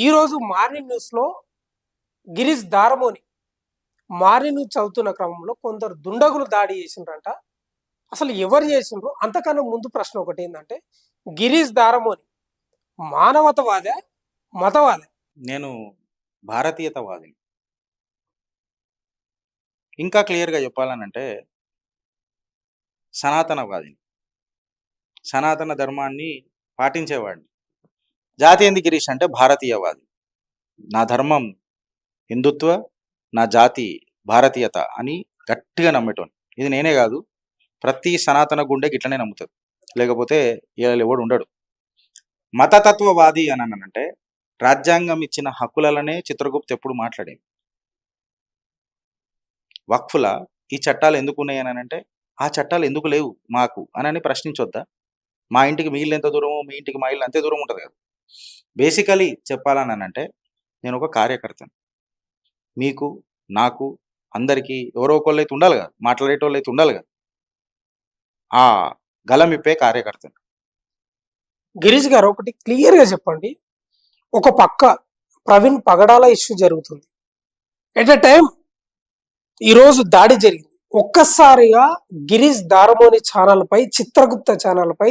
ఈరోజు మార్నింగ్ న్యూస్‌లో Girish దారమోని morning news చదువుతున్న క్రమంలో కొందరు దుండగులు దాడి చేసిండ్రంట. అసలు ఎవరు చేసిండ్రు? అంతకన్నా ముందు ప్రశ్న ఒకటేందంటే, గిరీష్ దారమోని మానవతావాదా? మతవాదా? నేను భారతీయతవాదిని. ఇంకా క్లియర్‌గా చెప్పాలనంటే సనాతనవాదిని. సనాతన ధర్మాన్ని పాటించేవాడిని. జాతి ఏంది గిరీష్ అంటే భారతీయవాది. నా ధర్మం హిందుత్వ, నా జాతి భారతీయత అని గట్టిగా నమ్మేటోన్ని. ఇది నేనే కాదు, ప్రతి సనాతన గుండె గిట్లనే నమ్ముతది. లేకపోతే ఎవడు ఉండడు. మతతత్వవాది అని అన్నానంటే రాజ్యాంగం ఇచ్చిన హక్కులనే చిత్రగుప్త ఎప్పుడు మాట్లాడేది. వక్ఫుల ఈ చట్టాలు ఎందుకు ఉన్నాయి అని అంటే, ఆ చట్టాలు ఎందుకు లేవు మాకు అని ప్రశ్నించొద్దా? మా ఇంటికి మీ ఇల్లు ఎంత దూరమో మీ ఇంటికి మా ఇల్లు అంతే దూరం ఉంటుంది కదా. బేసికలీ చెప్పాలని అంటే నేను ఒక కార్యకర్తను. మీకు నాకు అందరికీ ఎవరో ఒకళ్ళు అయితే ఉండాలి కదా, మాట్లాడేటోళ్ళు అయితే ఉండాలి కదా. ఆ గలమిప్పే కార్యకర్తను. గిరీష్ గారు ఒకటి క్లియర్‌గా చెప్పండి. ఒక పక్క ప్రవీణ్ పగడాల ఇష్యూ జరుగుతుంది. ఎట్ ఎ టైమ్ ఈరోజు దాడి జరిగింది. ఒక్కసారిగా గిరీష్ దారమోని ఛానల్‌పై, చిత్రగుప్త ఛానల్‌పై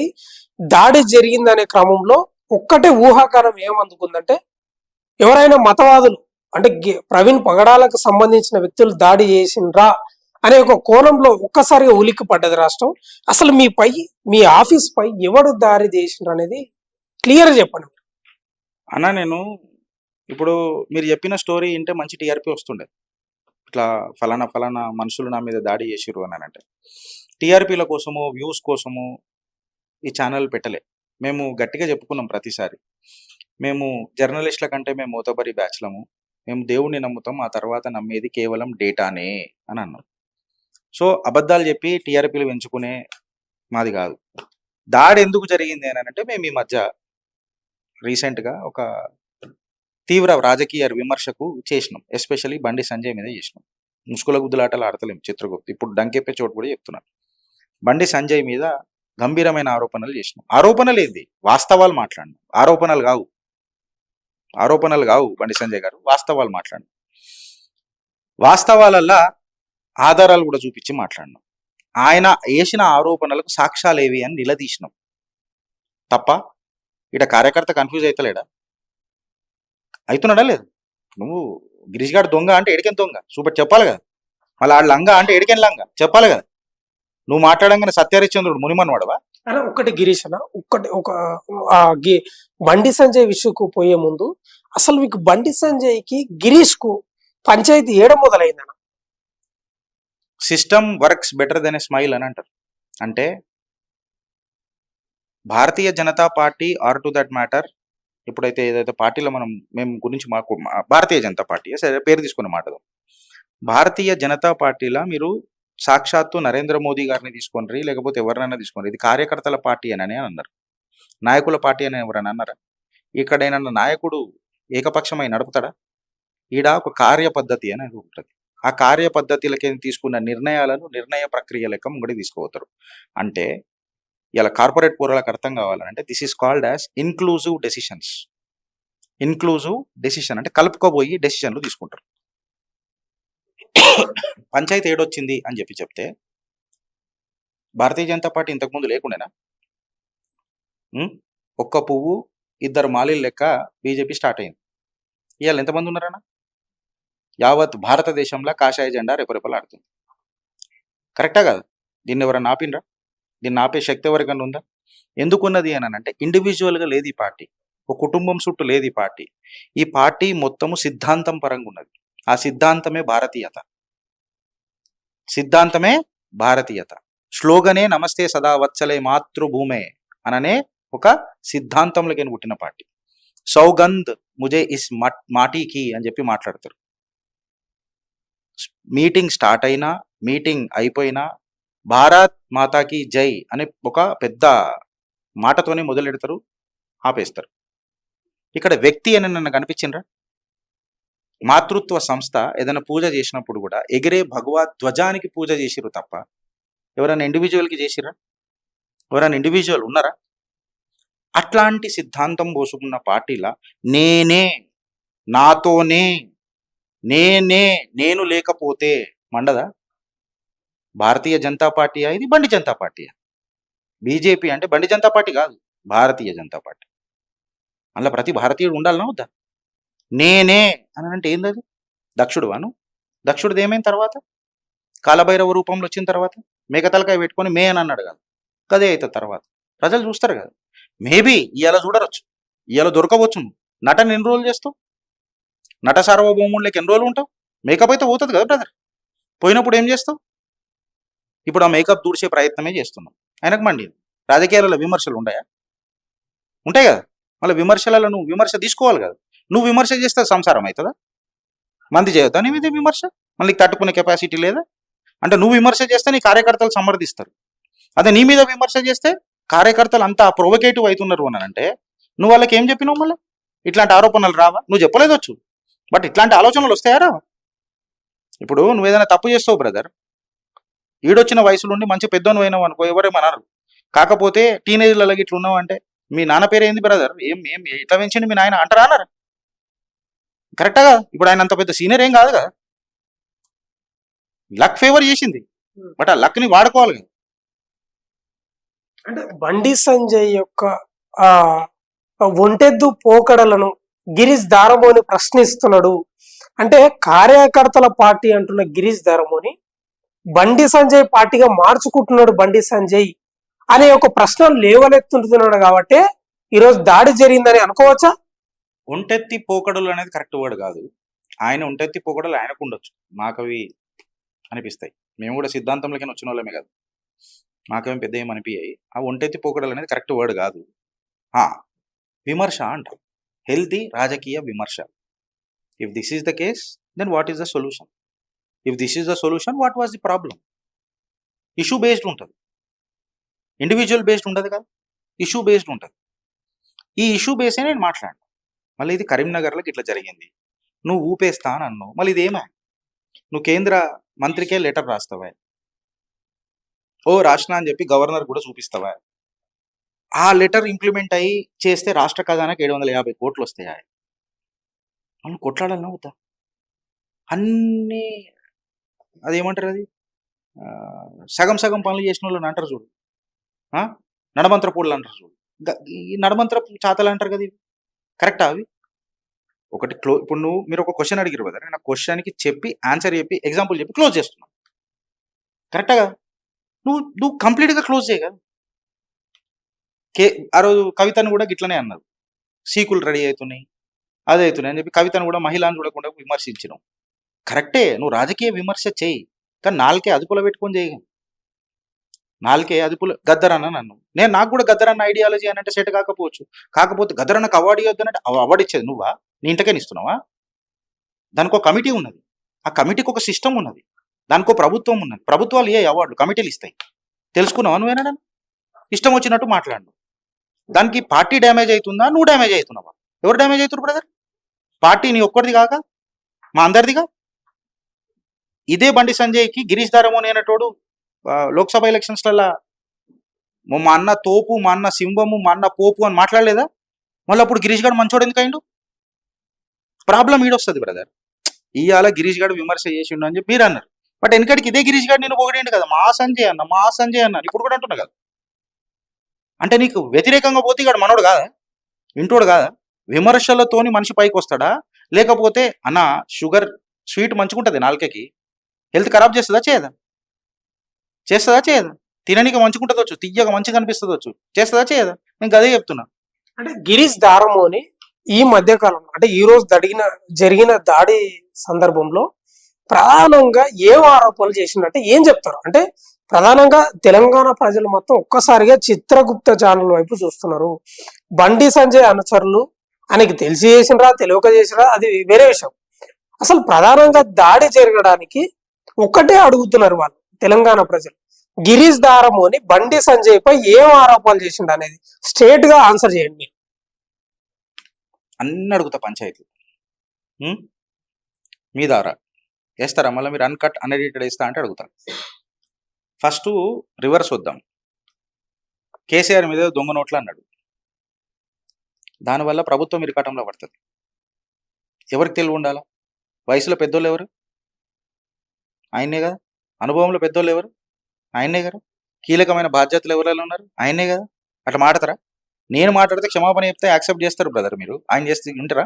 దాడి జరిగిందనే క్రమంలో ఒక్కటే ఊహాగానం ఏమందుకుందంటే, ఎవరైనా మతవాదులు అంటే ప్రవీణ్ పగడాలకు సంబంధించిన వ్యక్తులు దాడి చేసిండ్రా అనే ఒక కోణంలో ఒక్కసారిగా ఉలిక్కి పడ్డది రాష్ట్రం. అసలు మీ ఆఫీస్ పై ఎవడు దాడి చేసిండ్రు అనేది క్లియర్ చెప్పండి. అన్న నేను ఇప్పుడు మీరు చెప్పిన స్టోరీ వింటే మంచి టీఆర్పీ వస్తుండే. ఇట్లా ఫలానా ఫలానా మనుషులు నా మీద దాడి చేసిర్రు అని అంటే, టీఆర్పీల కోసము వ్యూస్ కోసము ఈ ఛానల్ పెట్టలే. మేము గట్టిగా చెప్పుకున్నాం ప్రతిసారి, మేము జర్నలిస్టుల కంటే మేము మోతబరి బ్యాచ్లము, మేము దేవుణ్ణి నమ్ముతాం, ఆ తర్వాత నమ్మేది కేవలం డేటానే అని అన్నాం. సో అబద్ధాలు చెప్పి టీఆర్పీలు పెంచుకునే మాది కాదు. దాడి ఎందుకు జరిగింది అని అంటే, మేము ఈ మధ్య రీసెంట్గా ఒక తీవ్ర రాజకీయ విమర్శకు చేసినాం. ఎస్పెషల్లీ బండి సంజయ్ మీద చేసినాం. ముసుగుల గుద్దులాటలు ఆడతలేం చిత్రగుప్త. ఇప్పుడు డంకెప్పే చోటు కూడా చెప్తున్నాను. బండి సంజయ్ మీద గంభీరమైన ఆరోపణలు చేసినాం. ఆరోపణలు ఏంది, వాస్తవాలు మాట్లాడినాం. ఆరోపణలు కావు బండి సంజయ్ గారు, వాస్తవాలు మాట్లాడినాం. వాస్తవాలల్లా ఆధారాలు కూడా చూపించి మాట్లాడినాం. ఆయన వేసిన ఆరోపణలకు సాక్ష్యాలు ఏవి అని నిలదీసినాం తప్ప ఇట కార్యకర్త కన్ఫ్యూజ్ అవుతలేడా? అవుతున్నాడా లేదు? నువ్వు గిరీష్ గారు దొంగ అంటే ఎడికెన్ దొంగ సూపర్ చెప్పాలి కదా. మళ్ళీ ఆడు లంగా అంటే ఎడికెన్ లంగా చెప్పాలి కదా. నువ్వు మాట్లాడంగానే సత్యహరిశ్చంద్రుడు మునిమన్ వాడవా? ఒక్కటి గిరీష్ అన్న, బండి సంజయ్ విషయకు పోయే ముందు అసలు మీకు బండి సంజయ్ కి గిరీష్ కు పంచాయతీ ఏడం మొదలైందన్న? System works better than a smile అని అంటారు. అంటే Bharatiya Janata party or to that matter, ఇప్పుడైతే ఏదైతే పార్టీలో మేము గురించి మాకు భారతీయ జనతా పార్టీ సరే పేరు తీసుకున్న మాట, భారతీయ జనతా పార్టీలో మీరు సాక్షాత్తు నరేంద్ర మోదీ గారిని తీసుకోండి, లేకపోతే ఎవరినైనా తీసుకోండి, ఇది కార్యకర్తల పార్టీ అని అన్నారు. నాయకుల పార్టీ అని ఎవరైనా అన్నారా? ఇక్కడైనా నాయకుడు ఏకపక్షమై నడుపుతాడా? ఈడ ఒక కార్య పద్ధతి అనేది ఉంటుంది. ఆ కార్య పద్ధతిలకి తీసుకున్న నిర్ణయాలను నిర్ణయ ప్రక్రియ లెక్క ముంగడి తీసుకోవతారు. అంటే ఇలా కార్పొరేట్ పూర్వలకు అర్థం కావాలంటే this is called as inclusive decisions. Inclusive decision అంటే కలుపుకోబోయి డెసిషన్లు తీసుకుంటారు. పంచాయతీ ఏడొచ్చింది అని చెప్తే భారతీయ జనతా పార్టీ ఇంతకుముందు లేకుండేనా? ఒక్క పువ్వు ఇద్దరు మాలీలు లెక్క బీజేపీ స్టార్ట్ అయింది. ఇవాళ ఎంతమంది ఉన్నారన్నా? యావత్ భారతదేశంలో కాషాయ జెండా రెపరెపలాడుతుంది. కరెక్టా కాదు? దీన్ని ఎవరైనా ఆపినరా? దీన్ని ఆపే శక్తి ఎవరికన్నా ఉందా? ఎందుకున్నది అని అంటే ఇండివిజువల్గా లేదు ఈ పార్టీ, ఒక కుటుంబం చుట్టూ లేదు ఈ పార్టీ. ఈ పార్టీ మొత్తము సిద్ధాంతం పరంగా ఉన్నది. ఆ సిద్ధాంతమే భారతీయత. సిద్ధాంతమే భారతీయత. స్లోగనే నమస్తే సదా వత్సలే మాతృభూమే అననే ఒక సిద్ధాంతంలోకి పుట్టిన పార్టీ. సౌగంధ్ ముజే ఇస్ మాటీకి అని చెప్పి మాట్లాడతారు. మీటింగ్ స్టార్ట్ అయినా మీటింగ్ అయిపోయినా భారత్ మాతాకి జై అనే ఒక పెద్ద మాటతోనే మొదలెడతారు, ఆపేస్తారు. ఇక్కడ వ్యక్తి అని నన్ను కనిపించిండ్రా? మాతృత్వ సంస్థ ఏదైనా పూజ చేసినప్పుడు కూడా ఎగిరే భగవా ధ్వజానికి పూజ చేసిరు తప్ప ఎవరైనా ఇండివిజువల్కి చేసిరా? ఎవరైనా ఇండివిజువల్ ఉన్నారా? అట్లాంటి సిద్ధాంతం పోసుకున్న పార్టీలా నేనే నాతోనే, నేనే, నేను లేకపోతే మండదా? భారతీయ జనతా పార్టీయా ఇది? బండి జనతా పార్టీయా? బీజేపీ అంటే బండి జనతా పార్టీ కాదు, భారతీయ జనతా పార్టీ. అందులో ప్రతి భారతీయుడు ఉండాలన్నా వద్దా? నేనే అని అంటే ఏందది? దక్షుడు అను. దక్షుడిది ఏమైన తర్వాత? కాలభైరవ రూపంలో వచ్చిన తర్వాత మేక తలకాయ పెట్టుకొని మే అని అన్నాడు కదా, అదే అవుతుంది తర్వాత. ప్రజలు చూస్తారు కదా. మేబీ ఇవాళ చూడరొచ్చు, ఇవాళ దొరకవచ్చు. నటన ఎన్ని రోజులు చేస్తావు? నట సార్వభౌముళ్ళకి ఎన్ని రోజులు ఉంటావు? మేకప్ అయితే పోతుంది కదా బ్రదర్. పోయినప్పుడు ఏం చేస్తావు? ఇప్పుడు ఆ మేకప్ దూడ్చే ప్రయత్నమే చేస్తున్నాం. ఆయనకు మండి రాజకీయాలలో విమర్శలు ఉంటాయా? ఉంటాయి కదా. మళ్ళీ విమర్శలలో నువ్వు విమర్శ తీసుకోవాలి కదా. నువ్వు విమర్శ చేస్తే సంసారం అవుతుందా? మంది చేయొద్దా నీ మీద విమర్శ? మళ్ళీ తట్టుకునే కెపాసిటీ లేదా? అంటే నువ్వు విమర్శ చేస్తే నీ కార్యకర్తలు సమర్థిస్తారు. అదే నీ మీద విమర్శ చేస్తే కార్యకర్తలు అంతా ప్రొవకేటివ్ అవుతున్నారు అని అంటే నువ్వు వాళ్ళకి ఏం చెప్పినావు? మళ్ళీ ఇట్లాంటి ఆరోపణలు రావా? నువ్వు చెప్పలేదొచ్చు, బట్ ఇట్లాంటి ఆలోచనలు వస్తాయా రావా? ఇప్పుడు నువ్వు ఏదైనా తప్పు చేస్తావు బ్రదర్, ఈడొచ్చిన వయసులో ఉండి మంచి పెద్దోను అయినావు అనుకో, ఎవరేమన్నారు. కాకపోతే టీనేజ్లలో ఇట్లా ఉన్నావు అంటే మీ నాన్న పేరు ఏంది బ్రదర్, ఏం ఏం ఇట్లా పెంచండి మీ నాయన అంటారా అన్నారు? కరెక్టా? ఇప్పుడు ఆయన అంత పెద్ద సీనియర్ ఏం కాదు కదా. లక్ ఫేవర్ చేసింది, బట్ ఆ లక్ని వాడుకోవాలి కదా. అంటే బండి సంజయ్ యొక్క ఆ ఒంటెద్దు పోకడలను గిరీష్ దారమోని ప్రశ్నిస్తున్నాడు. అంటే కార్యకర్తల పార్టీ అంటున్న గిరీష్ దారమోని బండి సంజయ్ పార్టీగా మార్చుకుంటున్నాడు బండి సంజయ్ అనే ఒక ప్రశ్న లేవనెత్తుంటున్నాడు కాబట్టి ఈరోజు దాడి జరిగిందని అనుకోవచ్చా? ఒంటెత్తి పోకడలు అనేది కరెక్ట్ వర్డ్ కాదు. ఆయన ఒంటెత్తి పోకడలు ఆయనకు ఉండొచ్చు, మాకవి అనిపిస్తాయి. మేము కూడా సిద్ధాంతంలోకి వచ్చిన వాళ్ళమే కాదు, మాకేం పెద్ద ఏమి అనిపించాయి. ఆ ఒంటెత్తి పోకడలు అనేది కరెక్ట్ వర్డ్ కాదు. విమర్శ అంటాం, హెల్తీ రాజకీయ విమర్శ. If this is the case then what is the solution? If this is the solution what was the problem? Issue based ఉంటుంది, ఇండివిజువల్ బేస్డ్ ఉండదు కదా, ఇష్యూ బేస్డ్ ఉంటుంది. ఈ ఇష్యూ బేసే నేను మాట్లాడినా. మళ్ళీ ఇది కరీంనగర్లోకి ఇట్లా జరిగింది, నువ్వు ఊపేస్తా అని అన్నావు. మళ్ళీ ఇదేమా? నువ్వు కేంద్ర మంత్రికే లెటర్ రాస్తావా? ఓ రాష్ట్ర అని చెప్పి గవర్నర్ కూడా చూపిస్తావా? ఆ లెటర్ ఇంప్లిమెంట్ అయ్యి చేస్తే రాష్ట్ర ఖజానాకి 750 కోట్లు వస్తాయా? మనం కొట్లాడాలన్నా వద్దా? అన్నీ అదేమంటారు, అది సగం సగం పనులు చేసిన వాళ్ళని అంటారు చూడు, నడమంత్ర పూడలు అంటారు చూడు. ఈ నడమంత్ర చాతలు అంటారు కదా, ఇవి కరెక్టా? అవి ఒకటి ఇప్పుడు మీరు ఒక క్వశ్చన్ అడిగారు కదా, నేను ఆ క్వశ్చన్కి చెప్పి ఆన్సర్ చెప్పి ఎగ్జాంపుల్ చెప్పి క్లోజ్ చేస్తున్నాను. కరెక్టా కదా? నువ్వు కంప్లీట్గా క్లోజ్ చేయ కదా. ఆ రోజు కవితను కూడా గిట్లనే అన్నారు, సీకులు రెడీ అవుతున్నాయి అదే అవుతున్నాయి అని చెప్పి కవితను కూడా మహిళను చూడకుండా విమర్శించినావు. కరెక్టే, నువ్వు రాజకీయ విమర్శ చేయి, కానీ నాలుకే అదుపులో పెట్టుకొని చేయ. నాలుకే అదుపులో గద్దరన్న నన్ను నాకు కూడా గద్దరన్న ఐడియాలజీ అని అంటే సెట్ కాకపోవచ్చు. కాకపోతే గద్దరన్నకు అవార్డు ఇవ్వద్దు అంటే అవార్డు ఇచ్చేది నువ్వా? నీ ఇంటకని ఇస్తున్నావా? దానికి ఒక కమిటీ ఉన్నది, ఆ కమిటీకి ఒక సిస్టమ్ ఉన్నది, దానికో ప్రభుత్వం ఉన్నది. ప్రభుత్వాలు ఏ అవార్డు కమిటీలు ఇస్తాయి, తెలుసుకున్నావా? నువ్వేనా ఇష్టం వచ్చినట్టు మాట్లాడు. దానికి పార్టీ డ్యామేజ్ అవుతుందా, నువ్వు డ్యామేజ్ అవుతున్నావా? ఎవరు డ్యామేజ్ అవుతున్నారు బ్రదర్? పార్టీ నీ ఒక్కడిది కాక మా అందరిదిగా. ఇదే బండి సంజయ్కి గిరీష్ దారమోని అనేటోడు లోక్సభ ఎలక్షన్స్లలో మా అన్న తోపు, మా అన్న సింహము, మా అన్న పోపు అని మాట్లాడలేదా? మళ్ళీ అప్పుడు గిరీష్ గారు మంచోడు ఎందుకైండు? Problem ఈడొస్తుంది brother. ఇవాళ గిరీష్ గారు విమర్శ చేసిండు అని చెప్పి మీరు అన్నారు, బట్ వెనకడికి ఇదే గిరీష్ గారు నేను పొగిడేండు కదా, మా సంజయ్ అన్న ఇప్పుడు కూడా అంటున్నా కదా. అంటే నీకు వ్యతిరేకంగా పోతే ఇక్కడ మనోడు కాదా, ఇంటోడు కాదా? విమర్శలతోని మనిషి పైకి వస్తాడా? లేకపోతే అన్న షుగర్ స్వీట్ మంచుకుంటుంది నాలుకకి, హెల్త్ ఖరాబ్ చేస్తుందా చేయదా? తిననీకి మంచుకుంటుంది వచ్చు, తియ్యగా మంచిగా అనిపిస్తుంది వచ్చు, చేస్తుందా చేయదా? నేను అదే చెప్తున్నా. అంటే గిరీష్ దారమోని ఈ మధ్య కాలంలో అంటే ఈ రోజు జరిగిన దాడి సందర్భంలో ప్రధానంగా ఏం ఆరోపణలు చేసినట్టే ఏం చెప్తారు? అంటే ప్రధానంగా తెలంగాణ ప్రజలు మొత్తం ఒక్కసారిగా చిత్రగుప్త ఛానల్ వైపు చూస్తున్నారు. బండి సంజయ్ అనుచరులు ఆయనకి తెలిసి చేసినరా తెలియక చేసినరా అది వేరే విషయం. అసలు ప్రధానంగా దాడి జరగడానికి ఒక్కటే అడుగుతున్నారు వాళ్ళు తెలంగాణ ప్రజలు, గిరీష్ దారమోని బండి సంజయ్ పై ఏం ఆరోపణలు చేసిండు అనేది స్ట్రేట్ గా ఆన్సర్ చేయండి మీరు. అన్ని అడుగుతా పంచాయతీ మీ ద్వారా వేస్తారా? మళ్ళీ మీరు అన్కట్ అన్ఎడిటెడ్ వేస్తా అంటే అడుగుతా. ఫస్ట్ రివర్స్ వద్దాం. కేసీఆర్ మీద దొంగ నోట్లు అన్నాడు, దానివల్ల ప్రభుత్వం ఇరకాటంలో పడుతుంది. ఎవరికి తెలివి ఉండాలా? వయసులో పెద్దోళ్ళు ఎవరు? ఆయన్నే కదా. అనుభవంలో పెద్దోళ్ళు ఎవరు? ఆయన్నే కదా. కీలకమైన బాధ్యతలు ఎవరెవరు ఉన్నారు? ఆయన్నే కదా. అట్లా మాట్లాడతారా? నేను మాట్లాడితే క్షమాపణ చెప్తే యాక్సెప్ట్ చేస్తారు బ్రదర్ మీరు. ఆయన చేస్తే వింటారా?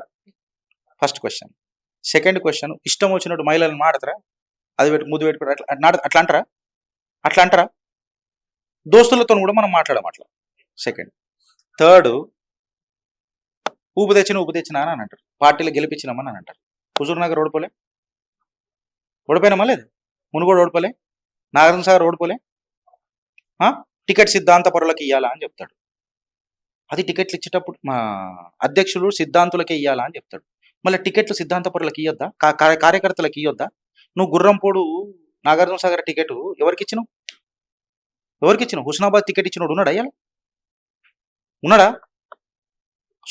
First question. సెకండ్ క్వశ్చన్, ఇష్టం వచ్చినట్టు మహిళలను మాడతారా? అది పెట్టి ముద్దు పెట్టుకుంటారు అట్లా అంటారా? అట్లా అంటారా? దోస్తులతో కూడా మనం మాట్లాడము అట్లా. సెకండ్. థర్డ్, ఊపు తెచ్చిన అని అంటారు. పార్టీలో గెలిపించినామని అని అంటారు. హుజూర్ నగర్ ఓడిపోలే? ఓడిపోయినామా లేదు? మునుగోడు ఓడిపోలే? నాగార్జున సాగర్ ఓడిపోలే? టికెట్ సిద్ధాంత పరులకు ఇయ్యాలా అని చెప్తాడు. అది టికెట్లు ఇచ్చేటప్పుడు మా అధ్యక్షులు సిద్ధాంతులకే ఇయ్యాలా అని చెప్తాడు. మళ్ళీ టికెట్లు సిద్ధాంత పరులకు ఇయ్యొద్దా? కార్యకర్తలకు ఇయ్యొద్దా? నువ్వు గుర్రంపోడు నాగార్జున సాగర్ టికెట్ ఎవరికి ఇచ్చినావు? హుస్నాబాద్ టికెట్ ఇచ్చినోడు ఉన్నాడా? అయ్యాలి ఉన్నాడా?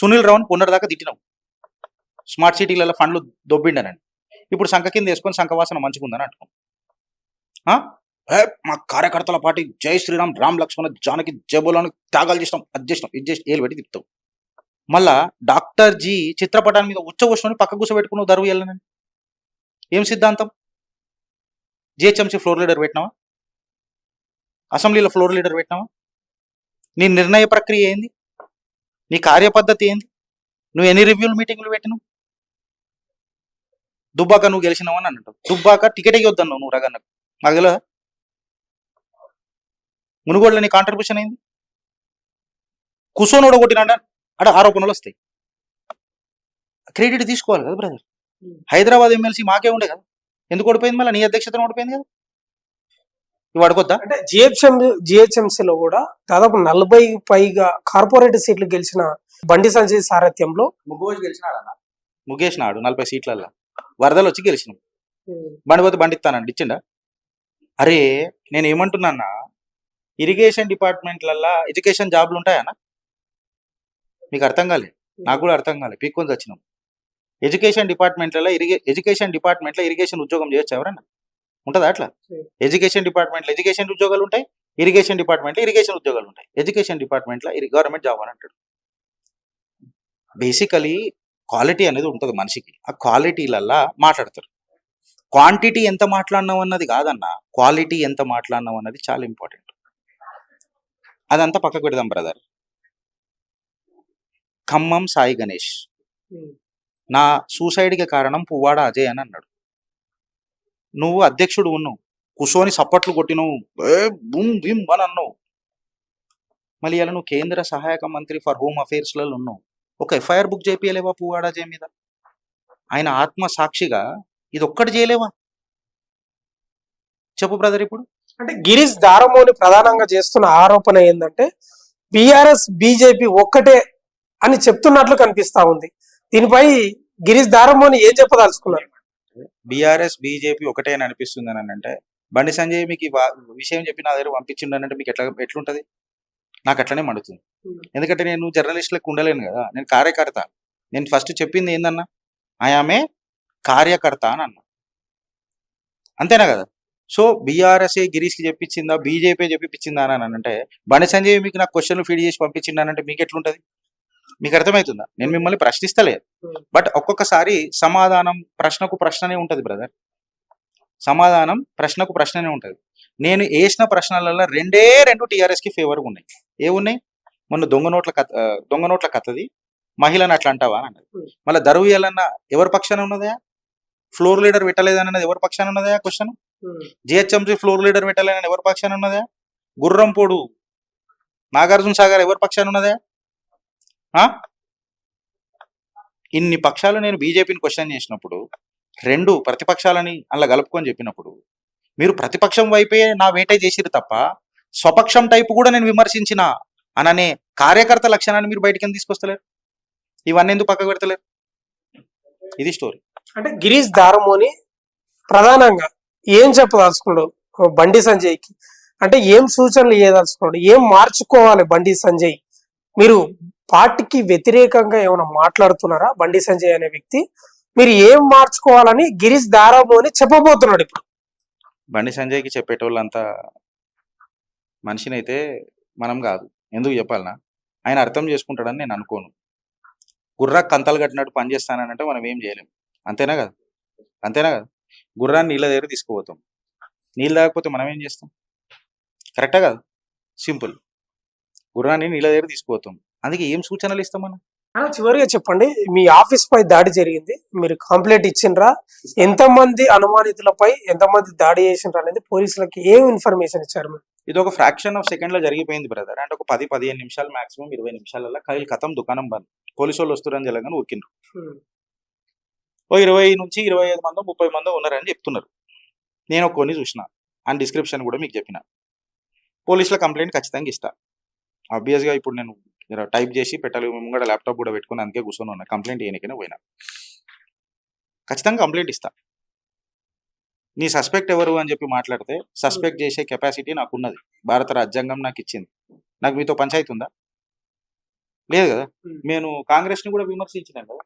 సునీల్ రావుని పొన్నటిదాకా తిట్టినావు, స్మార్ట్ సిటీలలో ఫండ్లు దొబ్బిండనని. ఇప్పుడు సంఖ కింద వేసుకొని సంఖవాసన మంచిగుందని అంటున్నాం. మా కార్యకర్తల పార్టీ జై శ్రీరామ్, రామ్ లక్ష్మణ జానకి జబోలను త్యాగాలు చేసినాం, అది చేసినాం, ఇది చేసి ఏలు పెట్టి తిప్పుతావు. మళ్ళా డాక్టర్ జీ చిత్రపటాన్ని మీద ఉచ్చగొచ్చుకొని పక్క కూర్చోబెట్టుకున్నావు దరువు వెళ్ళనని. ఏం సిద్ధాంతం? జిహెచ్ఎంసీ ఫ్లోర్ లీడర్ పెట్టినావా? అసెంబ్లీలో ఫ్లోర్ లీడర్ పెట్టినావా? నీ నిర్ణయ ప్రక్రియ ఏంది? నీ కార్యపద్ధతి ఏంది? నువ్వు ఎన్ని రివ్యూలు మీటింగ్లు పెట్టినావు? దుబ్బాక నువ్వు గెలిచినావు అని అంటావు. దుబ్బాక టికెట్ ఇవ్వద్దన్నావు నువ్వు రగన్నకు, నాకు తెలియదా? మునుగోడులో నీ కాంట్రిబ్యూషన్ అయింది. కుసోనోడు కొట్టినాడ అక్కడ ఆరోపణలు వస్తాయి. క్రెడిట్ తీసుకోవాలి కదా బ్రదర్. హైదరాబాద్ ఎమ్మెల్సీ మాకే ఉండే కదా, ఎందుకు ఓడిపోయింది? మళ్ళీ నీ అధ్యక్షతను ఓడిపోయింది కదా. ఇవి అడగొద్దా? అంటే జిహెచ్ఎంసీలో కూడా దాదాపు 40 పైగా కార్పొరేట్ సీట్లు గెలిచిన బండి సంజయ్ సారథ్యంలో ముగేష్ నాడు 40 సీట్లల్లో వరదలు వచ్చి గెలిచినాం. బండిపోతే బండి ఇస్తానండి, ఇచ్చిండా? అరే నేను ఏమంటున్నా, ఇరిగేషన్ డిపార్ట్మెంట్లల్లో ఎడ్యుకేషన్ జాబ్లు ఉంటాయన్నా? మీకు అర్థం కాలే, నాకు కూడా అర్థం కాలే, పీక్కొని వచ్చినాం. ఎడ్యుకేషన్ డిపార్ట్మెంట్లలో ఇరిగేషన్ ఉద్యోగం చేయొచ్చు ఎవరన్నా? ఉంటుందా అట్లా? ఎడ్యుకేషన్ డిపార్ట్మెంట్లో ఎడ్యుకేషన్ ఉద్యోగాలు ఉంటాయి, ఇరిగేషన్ డిపార్ట్మెంట్లో ఇరిగేషన్ ఉద్యోగాలు ఉంటాయి. ఎడ్యుకేషన్ డిపార్ట్మెంట్లో గవర్నమెంట్ జాబ్ అని అంటాడు. బేసికలీ క్వాలిటీ అనేది ఉంటుంది మనిషికి, ఆ క్వాలిటీలల్లా మాట్లాడతారు. క్వాంటిటీ ఎంత మాట్లాడినావు అన్నది కాదన్న, క్వాలిటీ ఎంత మాట్లాడినావు అన్నది చాలా ఇంపార్టెంట్. అదంతా పక్కకు పెడదాం బ్రదర్. ఖమ్మం సాయి గణేష్ నా సూసైడ్కి కారణం పువ్వాడ అజయ్ అని అన్నాడు. నువ్వు అధ్యక్షుడు ఉన్నావు, కూర్చొని సప్పట్లు కొట్టినవు, బుమ్ బిమ్ అని అన్నావు. మళ్ళీ ఇలా నువ్వు కేంద్ర సహాయక మంత్రి ఫర్ హోమ్ అఫైర్స్లలో ఉన్నావు. ఒక ఎఫ్ఐఆర్ బుక్ చేపియలేవా పువ్వాడ అజయ్ మీద? ఆయన ఆత్మ సాక్షిగా ఇది ఒక్కటి చేయలేవా? చెప్పు బ్రదర్. ఇప్పుడు అంటే గిరీష్ దారమోని ప్రధానంగా చేస్తున్న ఆరోపణ ఏంటంటే బీఆర్ఎస్ బీజేపీ ఒక్కటే అని చెప్తున్నట్లు కనిపిస్తా ఉంది. దీనిపై గిరీష్ దారమోని ఏం చెప్పదలుచుకున్నారు? బీఆర్ఎస్ బీజేపీ ఒకటే అని అనిపిస్తుంది అని అంటే, బండి సంజయ్ మీకు విషయం చెప్పి నా దగ్గర పంపించిండు అని అంటే మీకు ఎట్లుంటది? నాకు అట్లనే మండుతుంది. ఎందుకంటే నేను జర్నలిస్టులకు ఉండలేను కదా, నేను కార్యకర్త. నేను ఫస్ట్ చెప్పింది ఏందన్నా, ఆమె కార్యకర్త అని అన్నా, అంతేనా కదా? సో బీఆర్ఎస్ఏ గిరీష్కి చెప్పించిందా, బీజేపీ చెప్పించిందా అని అంటే, బండి సంజయ్ మీకు నాకు క్వశ్చన్లు ఫీడ్ చేసి పంపించిందా అని అంటే మీకు ఎట్లుంటది? మీకు అర్థమవుతుందా? నేను మిమ్మల్ని ప్రశ్నిస్తలేదు, బట్ ఒక్కొక్కసారి సమాధానం ప్రశ్నకు ప్రశ్ననే ఉంటది బ్రదర్. సమాధానం ప్రశ్నకు ప్రశ్ననే ఉంటది. నేను వేసిన ప్రశ్నలలో 2 టీఆర్ఎస్కి ఫేవర్గా ఉన్నాయి. ఏమున్నాయి? మొన్న దొంగ నోట్ల కథది, మహిళను అట్లా అంటావా అని అన్నది. మళ్ళీ దరువు ఇయ్యాలన్నా ఎవరి పక్షాన ఉన్నదా? ఫ్లోర్ లీడర్ పెట్టలేదన్నది ఎవరి పక్షాన ఉన్నదా క్వశ్చన్? జిహెచ్ఎంసీ ఫ్లోర్ లీడర్ పెట్టలేదని ఎవరి పక్షాన ఉన్నదా? గుర్రంపోడు నాగార్జున సాగర్ ఎవరి పక్షాన ఉన్నదా? ఇన్ని పక్షాలు నేను బీజేపీని క్వశ్చన్ చేసినప్పుడు, 2 ప్రతిపక్షాలని అలా కలుపుకొని చెప్పినప్పుడు, మీరు ప్రతిపక్షం వైపే నా వేటే చేసిరు తప్ప స్వపక్షం టైపు కూడా నేను విమర్శించిన అననే కార్యకర్త లక్షణాన్ని మీరు బయటికి తీసుకొస్తలేరు. ఇవన్నీ ఎందుకు పక్కకు పెడతలేరు? ఇది స్టోరీ. అంటే గిరీష్ దారమోని ప్రధానంగా ఏం చెప్పదలుచుకున్నాడు బండి సంజయ్కి? అంటే ఏం సూచనలు ఇవ్వదలుచుకున్నాడు? ఏం మార్చుకోవాలి బండి సంజయ్? మీరు పార్టీకి వ్యతిరేకంగా ఏమైనా మాట్లాడుతున్నారా? బండి సంజయ్ అనే వ్యక్తి మీరు ఏం మార్చుకోవాలని గిరీష్ దారమోని చెప్పబోతున్నాడు ఇప్పుడు? బండి సంజయ్కి చెప్పేటోళ్ళంతా మనిషినైతే మనం కాదు. ఎందుకు చెప్పాలనా? ఆయన అర్థం చేసుకుంటాడని నేను అనుకోను. గుర్రా కంతలు కట్టినట్టు పనిచేస్తానంటే మనం ఏం చేయలేం. అంతేనా కదా? అంతేనా కదా? గుర్రాన్ని నీళ్ళ దగ్గర తీసుకుపోతాం. నీళ్ళు తాగకపోతే మనం ఏం చేస్తాం? కరెక్టా కదా? సింపుల్. గుర్రాన్ని నీళ్ళ దగ్గర తీసుకుపోతాం. అందుకే ఏం సూచనలు ఇస్తాం మనం? చివరిగా చెప్పండి, మీ ఆఫీస్ పై దాడి జరిగింది, మీరు కంప్లైంట్ ఇచ్చిండ్రా? ఎంతమంది అనుమానితులపై ఎంతమంది దాడి చేసిండ్రా అనేది పోలీసులకి ఏం ఇన్ఫర్మేషన్ ఇచ్చారు మీరు? ఇది ఒక ఫ్రాక్షన్ ఆఫ్ సెకండ్ లో జరిగిపోయింది బ్రదర్. అంటే ఒక 10-15 నిమిషాలు, మాక్సిమం 20 నిమిషాలలో కైలు కథం, దుకాణం బంద్. పోలీసు వాళ్ళు వస్తురని జరగని ఊరికిండ్రు. ఓ 20 నుంచి 25 మందో 30 మందో ఉన్నారని చెప్తున్నారు. నేను కొన్ని చూసిన, అండ్ డిస్క్రిప్షన్ కూడా మీకు చెప్పిన. పోలీసుల కంప్లైంట్ ఖచ్చితంగా ఇస్తా. ఆబ్వియస్గా ఇప్పుడు నేను టైప్ చేసి పెట్టాలి, ముంగడ ల్యాప్టాప్ కూడా పెట్టుకుని అందుకే కూర్చొని ఉన్నా. కంప్లైంట్ ఏనికైనా పోయినా ఖచ్చితంగా కంప్లైంట్ ఇస్తా. నీ సస్పెక్ట్ ఎవరు అని చెప్పి మాట్లాడితే సస్పెక్ట్ చేసే కెపాసిటీ నాకు ఉన్నది. భారత రాజ్యాంగం నాకు ఇచ్చింది. నాకు మీతో పంచాయతీ ఉందా? లేదు కదా. నేను కాంగ్రెస్ని కూడా విమర్శించినాను కదా.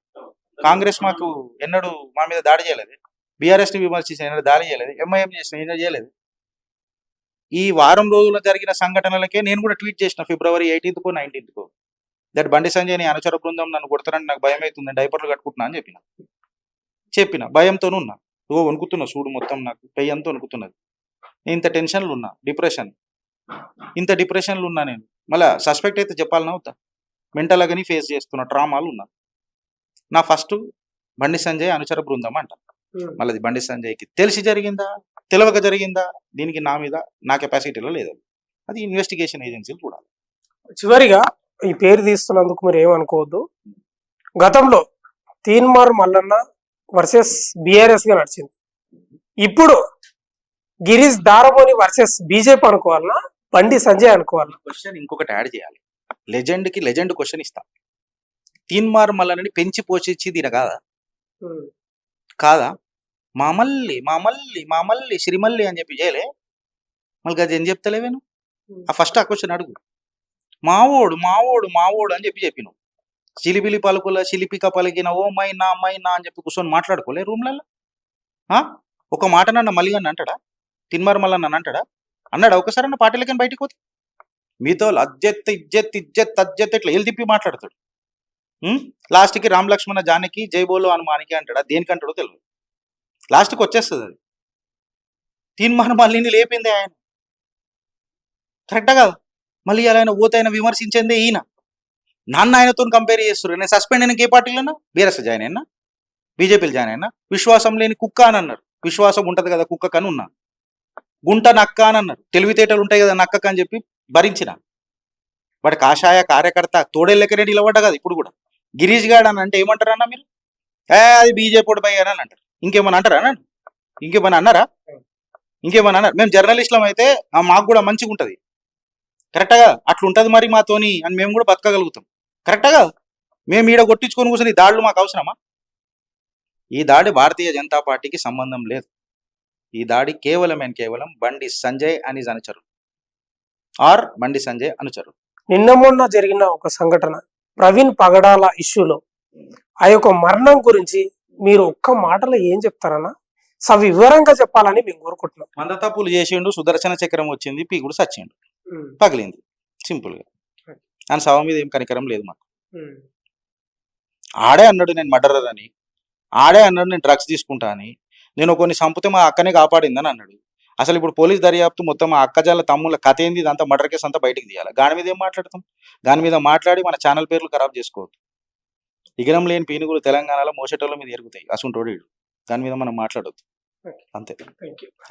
కాంగ్రెస్ మాకు ఎన్నడూ మా మీద దాడి చేయలేదు. బీఆర్ఎస్ని విమర్శించిన ఎన్నడూ దాడి చేయలేదు. ఎంఐఎం చేసిన ఎన్నడూ చేయలేదు. ఈ వారం రోజుల్లో జరిగిన సంఘటనలకే నేను కూడా ట్వీట్ చేసిన February 18th 19th that Bandi Sanjay ని అనుచర బృందం నన్ను కొడతారని నాకు భయం అవుతుంది, డైపర్లు కట్టుకుంటున్నా అని చెప్పిన భయంతోనూ ఉన్నా. వణుకుతున్నా, చూడు మొత్తం నాకు పెయ్యంతో వణుకుతున్నది. నేను ఇంత టెన్షన్లు ఉన్నా, ఇంత డిప్రెషన్లు ఉన్నా. నేను మళ్ళీ సస్పెక్ట్ అయితే చెప్పాలన్నా అవుతా. మెంటల్ అగని ఫేస్ చేస్తున్న ట్రామాలు ఉన్నా. నా ఫస్ట్ బండి సంజయ్ అనుచర బృందం అంట. మళ్ళీ బండి సంజయ్కి తెలిసి జరిగిందా, తెలవక జరిగిందా, దీనికి నా మీద నా కెపాసిటీలో లేదు. అది ఇన్వెస్టిగేషన్ ఏజెన్సీలు చూడాలి. చివరిగా ఈ పేరు తీస్తున్నందుకు మీరు ఏమనుకోవద్దు. గతంలో తీన్మార్ మల్లన్న వర్సెస్ బీఆర్ఎస్ గా నడిచింది. ఇప్పుడు Girish దారమోని versus BJP అనుకోవాలన్నా, Bandi Sanjay అనుకోవాలన్నా? Question ఇంకొకటి యాడ్ చేయాలి. లెజెండ్కి లెజెండ్ క్వశ్చన్ ఇస్తా. తీన్మార్ మల్లన్నని పెంచి పోషించి దీని కాదా? మామల్లి శ్రీమల్లి అని చెప్పి చేయలే. మళ్ళీ అది ఏం చెప్తలేవేను? ఆ ఫస్ట్ ఆ క్వశ్చన్ అడుగు. మావోడు అని చెప్పిను. చిలిపిలి పలుకుల చిలిపిక పలికిన ఓ మైనా అని చెప్పి కూర్చొని మాట్లాడుకోలే రూమ్లలో. ఒక మాట నన్ను మళ్ళీ అని అంటాడా? తిన్మార్ మళ్ళీ నన్ను అంటాడా? అన్నాడా ఒకసారి అన్న పార్టీలకని బయటకు పోతే? మీతో ఇజ్జత్ ఇట్లా ఏళ్ళు తిప్పి మాట్లాడతాడు. లాస్ట్కి రామ్ లక్ష్మణ జానకి జైబోలో అనుమానికి అంటాడా? దేనికంటాడో తెలియదు. లాస్ట్కి వచ్చేస్తుంది అది. తీన్మార్ మళ్ళీని లేపిందే ఆయన. కరెక్టా కాదు? మళ్ళీ ఆయన ఓతైనా విమర్శించిందే ఈయన. నాన్న ఆయనతో కంపేర్ చేస్తారు. నేను సస్పెండ్ అయినా ఏ పార్టీలోనా? బీఆర్ఎస్ జాయిన్ అయినా, బీజేపీలు జాయిన్ అయినా. విశ్వాసం లేని కుక్క అని అన్నారు. విశ్వాసం ఉంటుంది కదా కుక్క కని ఉన్నా. గుంట నక్క అని అన్నారు. తెలివితేటలు ఉంటాయి కదా నక్కక అని చెప్పి భరించిన. వాడి కాషాయ కార్యకర్త తోడేళ్ళకనే నిలబడ్డా కదా. ఇప్పుడు కూడా గిరీష్ గాడ్ అని అంటే ఏమంటారన్నా మీరు? అది బీజేపీ పై అని అంటారు. ఇంకేమన్నా అంటారా? ఇంకేమన్నా అన్నారా? మేము జర్నలిస్టులం అయితే మాకు కూడా మంచిగా ఉంటుంది. కరెక్ట్గా అట్లుంటుంది మరి మాతోని అని మేము కూడా బతకగలుగుతాం. కరెక్ట్గా మేము ఈడ కొట్టించుకొని కూర్చొని ఈ దాడులు మాకు అవసరమా? ఈ దాడి భారతీయ జనతా పార్టీకి సంబంధం లేదు. ఈ దాడి కేవలం బండి సంజయ్ అని అనుచరు ఆర్ బండి సంజయ్ అనుచరు. నిన్న మొన్న జరిగిన ఒక సంఘటన, ప్రవీణ్ పగడాల ఇష్యూలో ఆ యొక్క మరణం గురించి మీరు ఒక్క మాటలో ఏం చెప్తారన్నా? సవివరంగా చెప్పాలని మేము కోరుకుంటున్నాం. 100 తప్పులు చేసిండు, సుదర్శన చక్రం వచ్చింది, పీకుడు సచ్చిండు, పగిలింది. సింపుల్గా ఆయన శవం మీద ఏం కనికరం లేదు మాకు. ఆడే అన్నాడు నేను మర్డరర్ అని, ఆడే అన్నాడు నేను డ్రగ్స్ తీసుకుంటా అని, నేను కొన్ని సంపుతే మా అక్కనే కాపాడిందని అన్నాడు. అసలు ఇప్పుడు పోలీస్ దర్యాప్తు మొత్తం మా అక్కజాల తమ్ముళ్ళ కథ ఏంది, ఇదంతా మర్డర్ కేసు అంతా బయటకు తీయాలి. దాని మీద ఏం మాట్లాడతాం? దాని మీద మాట్లాడి మన ఛానల్ పేర్లు ఖరాబ్ చేసుకోవద్దు. ఇగరం లేని పీనుగులు తెలంగాణలో మోసేటోళ్ళ మీద ఎరుగుతాయి. అసలు దాని మీద మనం మాట్లాడొద్దు. అంతే.